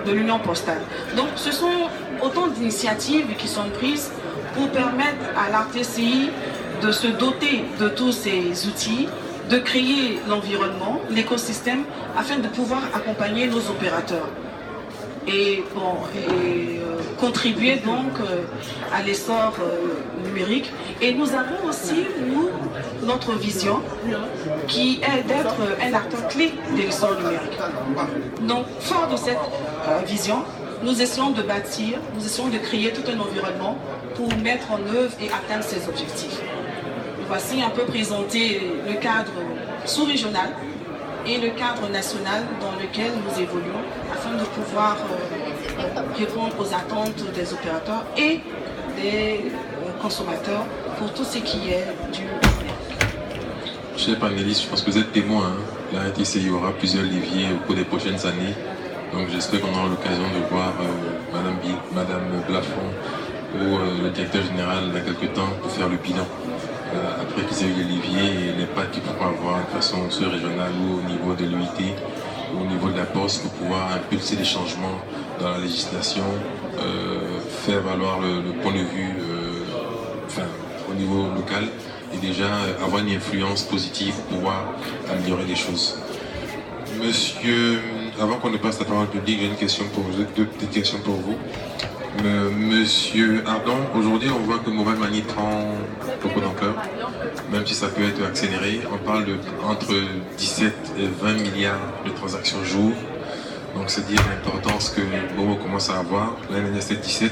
de l'Union postale. Donc ce sont autant d'initiatives qui sont prises pour permettre à l'ARTCI de se doter de tous ces outils, de créer l'environnement, l'écosystème, afin de pouvoir accompagner nos opérateurs. Et, contribuer donc à l'essor numérique. Et nous avons aussi, nous, notre vision qui est d'être un acteur clé de l'essor numérique. Donc, fort de cette vision, nous essayons de bâtir, nous essayons de créer tout un environnement pour mettre en œuvre et atteindre ces objectifs. Voici un peu présenter le cadre sous-régional et le cadre national dans lequel nous évoluons afin de pouvoir répondre aux attentes des opérateurs et des consommateurs pour tout ce qui est du numérique. Chers panélistes, je pense que vous êtes témoins. La RTCI aura plusieurs leviers au cours des prochaines années. Donc j'espère qu'on aura l'occasion de voir Madame Blafond ou le directeur général dans quelques temps pour faire le bilan. Après qu'ils aient eu les leviers et l'impact qu'ils pourront avoir de façon soit régionale ou au niveau de l'UIT ou au niveau de la Poste pour pouvoir impulser des changements dans la législation, faire valoir le point de vue au niveau local et déjà avoir une influence positive pour pouvoir améliorer les choses. Monsieur, avant qu'on ne passe la parole publique, j'ai une question pour vous, deux petites questions pour vous. Monsieur Ardon, aujourd'hui on voit que Mobile Money prend beaucoup d'ampleur, même si ça peut être accéléré. On parle de entre 17 et 20 milliards de transactions jour. Donc c'est dire l'importance que Momo commence à avoir. L'année dernière c'était 17,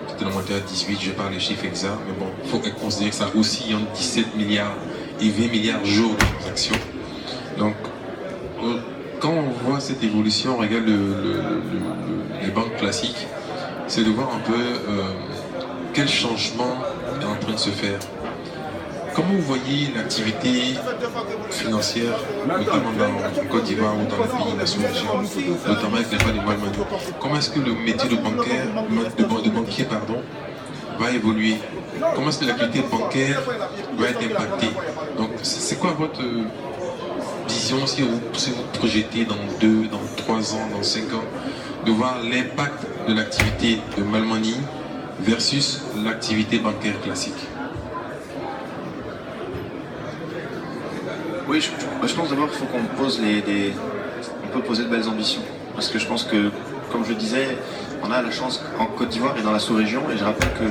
c'était monté à 18, je parle les chiffres exacts, mais bon, il faut considérer que ça oscille entre 17 milliards et 20 milliards jour de transactions. Donc quand on voit cette évolution, on regarde les banques classiques, c'est de voir un peu quel changement est en train de se faire. Comment vous voyez l'activité financière, notamment en Côte d'Ivoire ou dans les pays de la sous-région, notamment avec les pas de Mobile Money? Comment est-ce que le métier de banquier va évoluer? Comment est-ce que l'activité bancaire va être impactée? Donc c'est quoi votre vision si vous projetez dans 2, dans 3 ans, dans 5 ans, de voir l'impact de l'activité de Mobile Money versus l'activité bancaire classique? Oui, je pense d'abord qu'il faut qu'on pose on peut poser de belles ambitions. Parce que je pense que, comme je disais, on a la chance en Côte d'Ivoire et dans la sous-région, et je rappelle que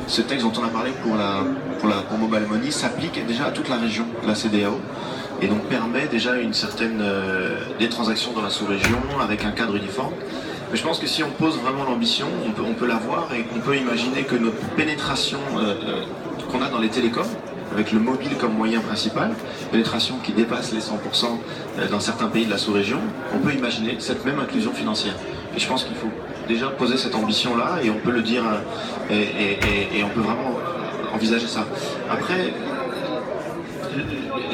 ce texte dont on a parlé pour Mobile Money s'applique déjà à toute la région, la CEDEAO, et donc permet déjà une certaine des transactions dans la sous-région avec un cadre uniforme. Mais je pense que si on pose vraiment l'ambition, on peut l'avoir, et on peut imaginer que notre pénétration qu'on a dans les télécoms, avec le mobile comme moyen principal, pénétration qui dépasse les 100% dans certains pays de la sous-région, on peut imaginer cette même inclusion financière. Et je pense qu'il faut déjà poser cette ambition-là, et on peut le dire, et on peut vraiment envisager ça. Après,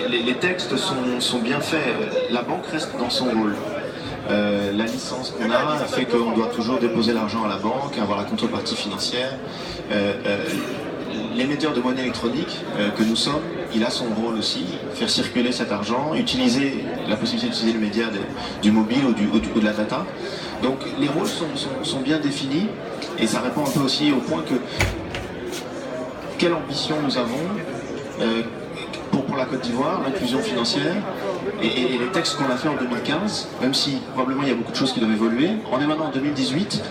les textes sont bien faits, la banque reste dans son rôle. La licence qu'on a fait qu'on doit toujours déposer l'argent à la banque, avoir la contrepartie financière. L'émetteur de monnaie électronique que nous sommes, il a son rôle aussi, faire circuler cet argent, utiliser la possibilité d'utiliser le média du mobile ou de la data. Donc les rôles sont bien définis, et ça répond un peu aussi au point que quelle ambition nous avons pour la Côte d'Ivoire, l'inclusion financière, et les textes qu'on a fait en 2015, même si probablement il y a beaucoup de choses qui doivent évoluer, on est maintenant en 2018,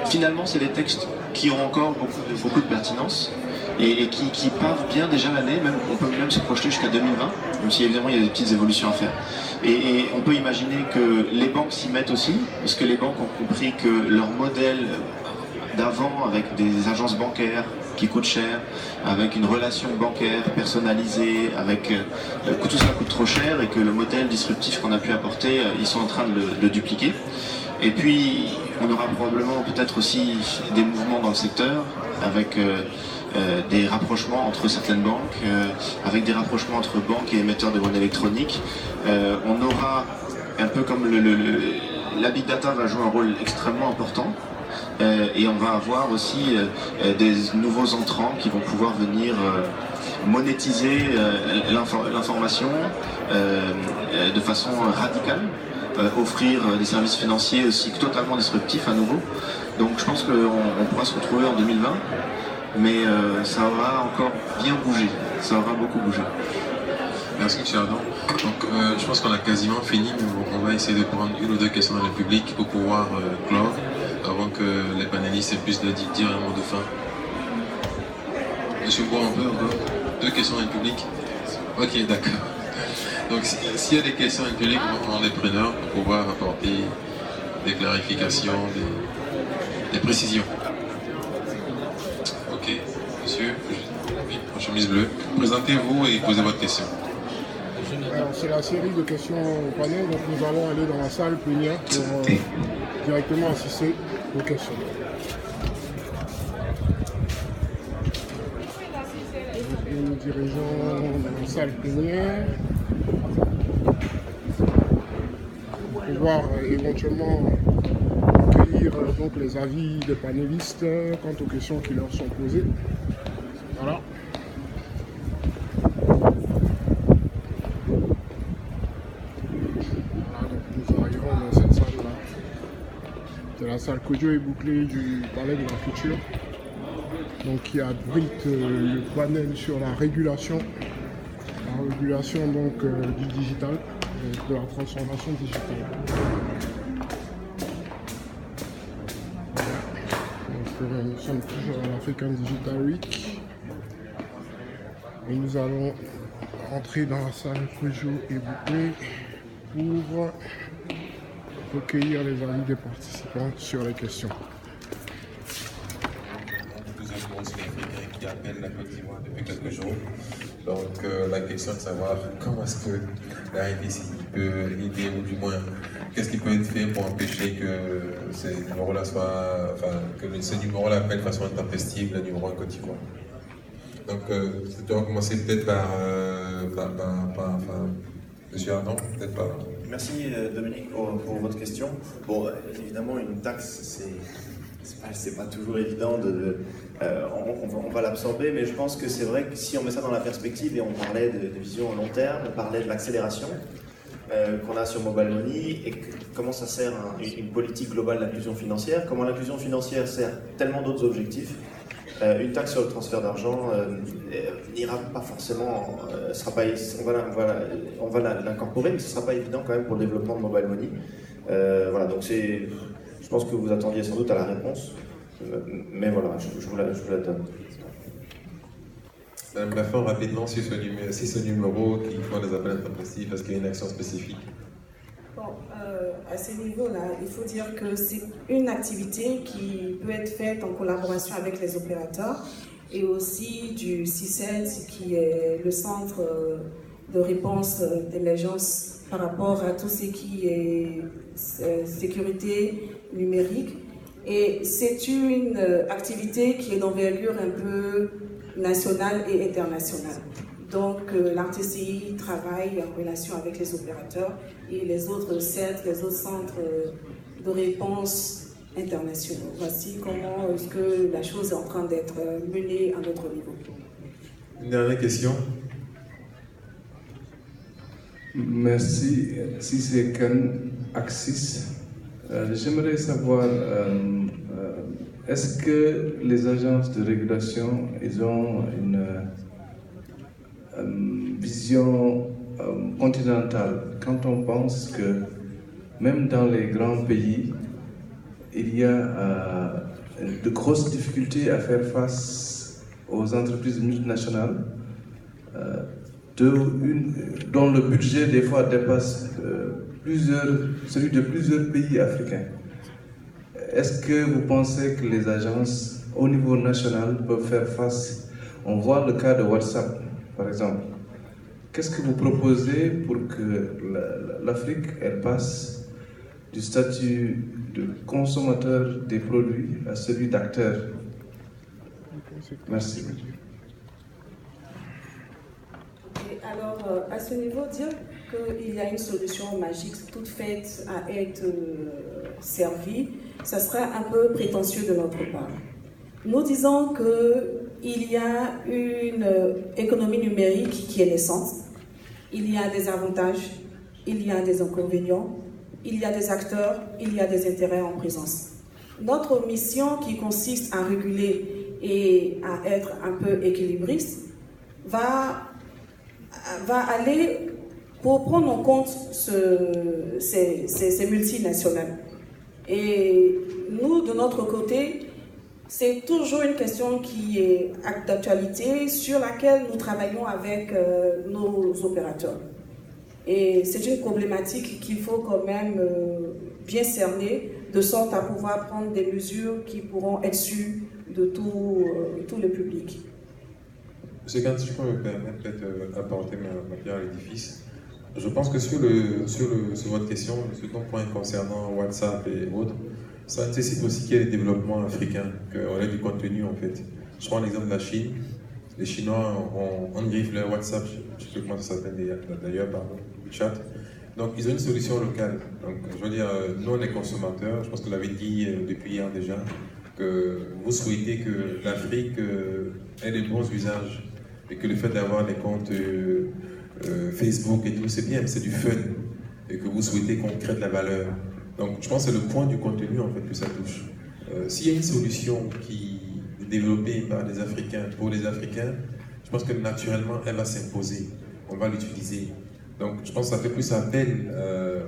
finalement c'est des textes qui ont encore beaucoup de pertinence, et qui partent bien déjà l'année, on peut même se projeter jusqu'à 2020, même si évidemment il y a des petites évolutions à faire. Et on peut imaginer que les banques s'y mettent aussi, parce que les banques ont compris que leur modèle d'avant, avec des agences bancaires qui coûtent cher, avec une relation bancaire personnalisée, avec que tout ça coûte trop cher, et que le modèle disruptif qu'on a pu apporter, ils sont en train de le dupliquer. Et puis on aura probablement peut-être aussi des mouvements dans le secteur, avec des rapprochements entre certaines banques, avec des rapprochements entre banques et émetteurs de monnaie électronique. On aura, un peu comme la big data va jouer un rôle extrêmement important, et on va avoir aussi des nouveaux entrants qui vont pouvoir venir monétiser l'information de façon radicale. offrir des services financiers aussi totalement disruptifs à nouveau. Donc je pense qu'on pourra se retrouver en 2020, mais ça aura encore bien bougé, ça aura beaucoup bougé. Merci M. Adam. Donc je pense qu'on a quasiment fini, mais on va essayer de prendre une ou deux questions dans le public pour pouvoir clore avant que les panélistes aient plus de dire un mot de fin. Monsieur Bois, un peu encore. 2 questions dans le public. Ok, d'accord. Donc s'il y a des questions dans le public, on est preneurs pour pouvoir apporter des clarifications, des précisions. Ok, monsieur, en chemise bleue, présentez-vous et posez votre question. Alors c'est la série de questions au panel, donc nous allons aller dans la salle plénière pour directement assister aux questions. Et nous dirigeons dans la salle plénière pour pouvoir éventuellement recueillir donc les avis des panélistes quant aux questions qui leur sont posées. Voilà. C'est la salle Kodjo et bouclée du Palais de la Culture, donc qui abrite le panel sur la régulation donc, du digital, de la transformation digitale. Voilà. Donc, nous sommes toujours à l'African Digital Week et nous allons entrer dans la salle Kodjo et bouclée pour recueillir les avis des participants sur les questions. Plusieurs grosses africains qui appellent la Côte d'Ivoire depuis quelques jours. Donc la question de savoir comment est-ce que la RDC peut aider, ou du moins qu'est-ce qui peut être fait pour empêcher que ces numéros-là soient, que ces numéros-là appellent de façon intempestive le numéro en Côte d'Ivoire. Donc on va commencer peut-être par Monsieur Ardon, peut-être pas. Merci Dominique pour votre question. Bon, évidemment, une taxe, c'est pas toujours évident on va l'absorber, mais je pense que c'est vrai que si on met ça dans la perspective, et on parlait de vision à long terme, on parlait de l'accélération qu'on a sur Mobile Money, et comment ça sert une politique globale d'inclusion financière, comment l'inclusion financière sert tellement d'autres objectifs. Une taxe sur le transfert d'argent n'ira pas forcément, on va l'incorporer, mais ce ne sera pas évident quand même pour le développement de Mobile Money. Voilà, donc je pense que vous attendiez sans doute à la réponse, mais voilà, je vous la donne. Madame Lafont, rapidement, si ce numéro qui font des appels intempestifs, est-ce qu'il y a une action spécifique? Bon, à ce niveau-là, il faut dire que c'est une activité qui peut être faite en collaboration avec les opérateurs et aussi du CICED, qui est le centre de réponse d'émergence par rapport à tout ce qui est sécurité numérique. Et c'est une activité qui est d'envergure un peu nationale et internationale. Donc l'RTCI travaille en relation avec les opérateurs et les autres CERT, les autres centres de réponse internationaux. Voici comment est-ce que la chose est en train d'être menée à notre niveau. Une dernière question. Merci. Si c'est qu'un Axis, j'aimerais savoir, est-ce que les agences de régulation, ils ont une vision continentale, quand on pense que même dans les grands pays, il y a de grosses difficultés à faire face aux entreprises multinationales, dont le budget des fois dépasse celui de plusieurs pays africains. Est-ce que vous pensez que les agences au niveau national peuvent faire face? On voit le cas de WhatsApp, par exemple. Qu'est-ce que vous proposez pour que l'Afrique elle passe du statut de consommateur des produits à celui d'acteur? Merci. Et alors, à ce niveau, dire qu'il y a une solution magique toute faite à être servie, ça serait un peu prétentieux de notre part. Nous disons qu'il y a une économie numérique qui est naissante, il y a des avantages, il y a des inconvénients, il y a des acteurs, il y a des intérêts en présence. Notre mission qui consiste à réguler et à être un peu équilibriste va aller pour prendre en compte ces multinationales. Et nous, de notre côté, c'est toujours une question qui est d'actualité sur laquelle nous travaillons avec nos opérateurs. Et c'est une problématique qu'il faut quand même bien cerner, de sorte à pouvoir prendre des mesures qui pourront être sûres de tout le public. Monsieur Gantz, je peux me permettre d'apporter ma pierre à l'édifice. Je pense que sur votre question, sur ton point concernant WhatsApp et autres, ça nécessite aussi qu'il y ait des développements africains, qu'on ait du contenu en fait. Je prends l'exemple de la Chine. Les Chinois ont griffe leur WhatsApp, je ne sais plus comment ça s'appelle d'ailleurs, pardon, chat. Donc ils ont une solution locale. Donc je veux dire, nous on est consommateurs, je pense que vous l'avez dit depuis hier déjà, que vous souhaitez que l'Afrique ait des bons usages et que le fait d'avoir des comptes Facebook et tout, c'est bien, mais c'est du fun et que vous souhaitez qu'on crée de la valeur. Donc je pense que c'est le point du contenu en fait que ça touche. S'il y a une solution qui est développée par les Africains, pour les Africains, je pense que naturellement elle va s'imposer, on va l'utiliser. Donc je pense que ça fait plus appel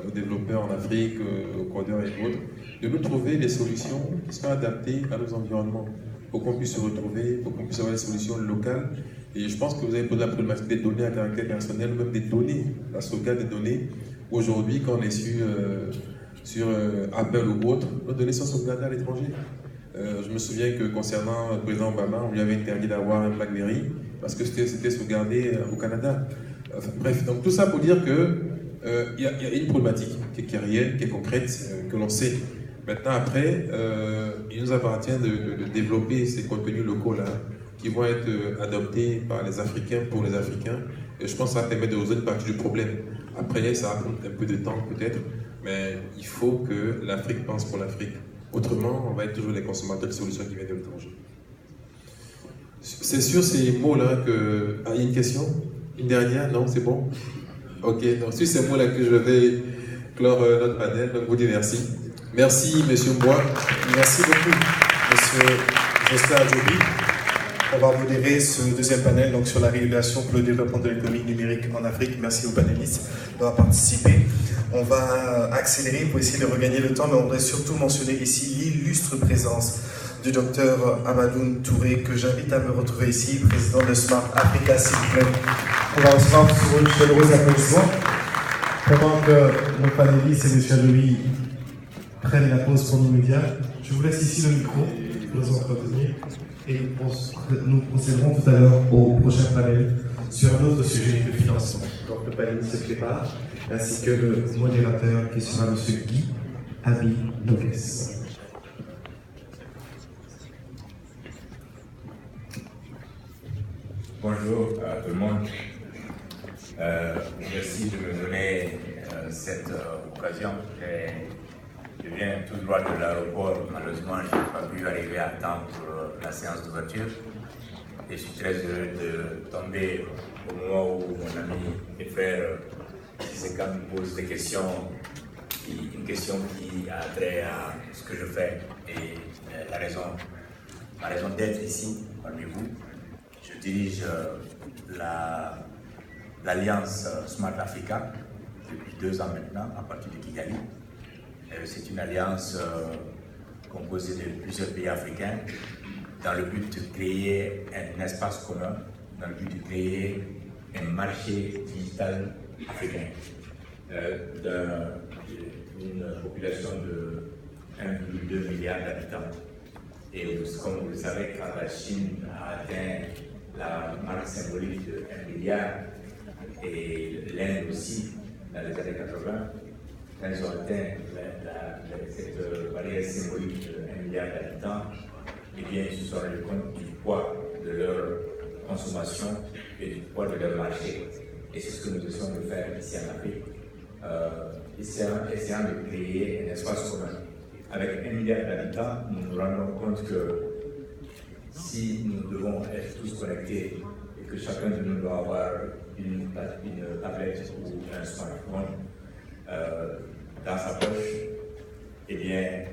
aux développeurs en Afrique, aux codeurs et autres, de nous trouver des solutions qui soient adaptées à nos environnements, pour qu'on puisse se retrouver, pour qu'on puisse avoir des solutions locales. Et je pense que vous avez posé la problématique des données à caractère personnel, même des données, la sauvegarde des données. Aujourd'hui, quand on est sur Apple ou autre, nos données sont sauvegardées à l'étranger. Je me souviens que concernant le président Obama, on lui avait interdit d'avoir un BlackBerry parce que c'était sauvegardé au Canada. Enfin, bref, donc tout ça pour dire qu'il y a une problématique qui est réelle, qui est concrète, que l'on sait. Maintenant, après, il nous appartient de développer ces contenus locaux-là, qui vont être adoptés par les Africains pour les Africains. Et je pense que ça va permettre de résoudre une partie du problème. Après, ça va prendre un peu de temps peut-être, mais il faut que l'Afrique pense pour l'Afrique. Autrement, on va être toujours les consommateurs de solutions qui viennent de l'étranger. C'est sur ces mots-là que... Ah, il y a une question? Une dernière? Non, c'est bon? Ok, donc sur ces mots-là que je vais clore notre panel, donc vous dis merci. Merci, monsieur Mboua. Merci beaucoup, monsieur Jocelyn Adjobi. On va modérer ce deuxième panel donc, sur la régulation pour le développement de l'économie numérique en Afrique. Merci aux panélistes d'avoir participé. On va accélérer pour essayer de regagner le temps, mais on voudrait surtout mentionner ici l'illustre présence du docteur Amadoun Touré, que j'invite à me retrouver ici, président de Smart Africa, s'il vous plaît. On va recevoir sur une chaleureuse applaudissement. Pendant que nos panélistes et M. Adjobi prennent la pause pour nos médias, je vous laisse ici le micro pour nous entretenir. Et nous procéderons tout à l'heure au prochain panel sur un autre sujet de financement. Donc le panel se prépare, ainsi que le modérateur qui sera M. Guy Abi-Nogues. Bonjour à tout le monde. Merci de me donner cette occasion. Je viens tout droit de l'aéroport. Malheureusement, je n'ai pas pu arriver à temps pour la séance d'ouverture. Et je suis très heureux de tomber au moment où mon ami et frère Siseka me pose des questions, une question qui a trait à ce que je fais et ma raison d'être ici parmi vous. Je dirige l'Alliance Smart Africa depuis 2 ans maintenant, à partir de Kigali. C'est une alliance composée de plusieurs pays africains dans le but de créer un espace commun, dans le but de créer un marché digital africain d'une population de 1,2 milliard d'habitants. Et comme vous le savez, quand la Chine a atteint la marque symbolique de 1 milliard et l'Inde aussi, dans les années 80, quand ils ont atteint cette barrière symbolique de 1 milliard d'habitants, eh bien, ils se sont rendus compte du poids de leur consommation et du poids de leur marché. Et c'est ce que nous essayons de faire ici en Afrique, essayant de créer un espace commun. Avec 1 milliard d'habitants, nous nous rendons compte que si nous devons être tous connectés et que chacun de nous doit avoir une tablette ou un smartphone, dans sa poche, eh bien,